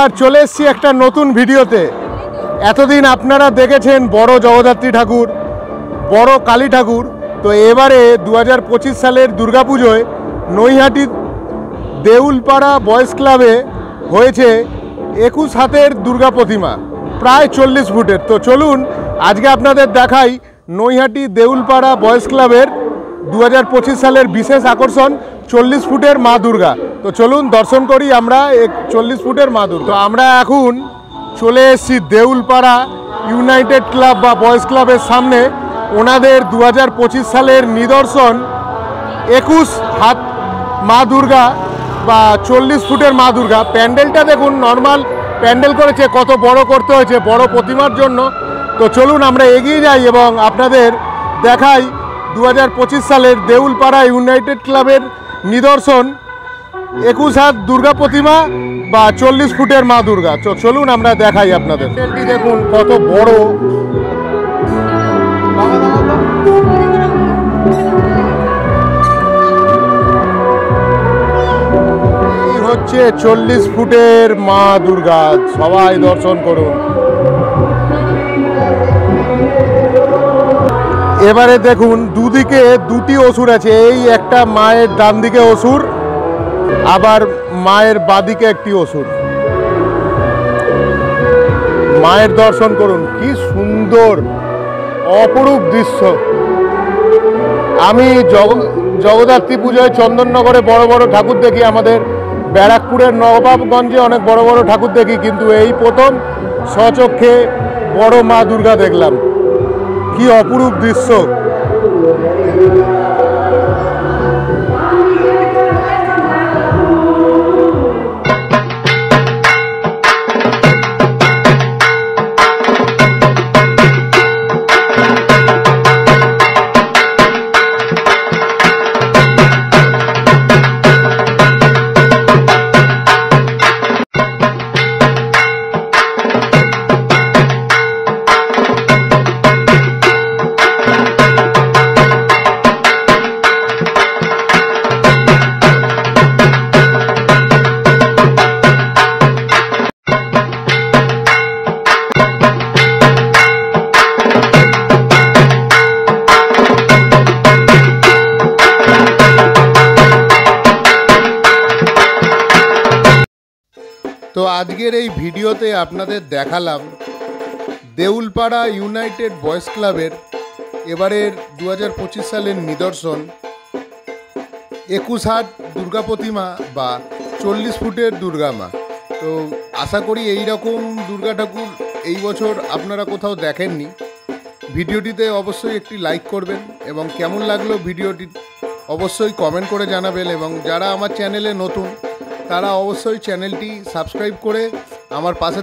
এবার চলে এসেছি একটা নতুন ভিডিওতে। এতদিন আপনারা দেখেছেন বড় জগদ্ধাত্রী ঠাকুর, বড় কালী ঠাকুর। তো এবারে 2025 সালের দুর্গাপুজোয় নৈহাটি দেউলপাড়া বয়েজ ক্লাবে হয়েছে 21 হাতের দুর্গা প্রতিমা, প্রায় 40 ফুটের। তো চলুন আজকে আপনাদের দেখাই নৈহাটি দেউলপাড়া বয়েজ ক্লাবের 2025 সালের বিশেষ আকর্ষণ 40 ফুটের মা দুর্গা। তো চলুন দর্শন করি আমরা 40 ফুটের মা দুর্গা। তো আমরা এখন চলে এসেছি দেউলপাড়া ইউনাইটেড ক্লাব বা বয়েজ ক্লাবের সামনে। ওনাদের 2025 সালের নিদর্শন 21 হাত মা দুর্গা বা 40 ফুটের মা দুর্গা। প্যান্ডেলটা দেখুন, নর্মাল প্যান্ডেল করেছে, কত বড় করতে হয়েছে বড় প্রতিমার জন্য। তো চলুন আমরা এগিয়ে যাই এবং আপনাদের দেখাই 2025 সালের দেউলপাড়া ইউনাইটেড ক্লাবের নিদর্শন 21 হাত দুর্গা প্রতিমা বা 40 ফুটের মা দুর্গা। চলুন আমরা দেখাই আপনাদের। প্যান্ডেলটি দেখুন কত বড়। এই হচ্ছে 40 ফুটের মা দুর্গা, সবাই দর্শন করুন। এবারে দেখুন দুদিকে দুটি অসুর আছে। এই একটা মায়ের ডান দিকে অসুর, আবার মায়ের বাদিকে একটি অসুর। মায়ের দর্শন করুন, কি সুন্দর অপরূপ দৃশ্য। আমি জগদ্ধাত্রী পুজোয় চন্দননগরে বড় বড় ঠাকুর দেখি, আমাদের ব্যারাকপুরের নবাবগঞ্জে অনেক বড় বড় ঠাকুর দেখি, কিন্তু এই প্রথম স্বচক্ষে বড় মা দুর্গা দেখলাম। কি অপরূপ দৃশ্য। তো আজকের এই ভিডিওতে আপনাদের দেখালাম দেউলপাড়া ইউনাইটেড বয়েজ ক্লাবের এবারের 2025 সালের নিদর্শন 21 হাত দুর্গা প্রতিমা বা 40 ফুটের দুর্গা মা। তো আশা করি এই রকম দুর্গা ঠাকুর এই বছর আপনারা কোথাও দেখেননি। ভিডিওটিতে অবশ্যই একটি লাইক করবেন এবং কেমন লাগলো ভিডিওটি অবশ্যই কমেন্ট করে জানাবেন, এবং যারা আমার চ্যানেলে নতুন তারা অবশ্যই চ্যানেলটি সাবস্ক্রাইব করে আমার পাশে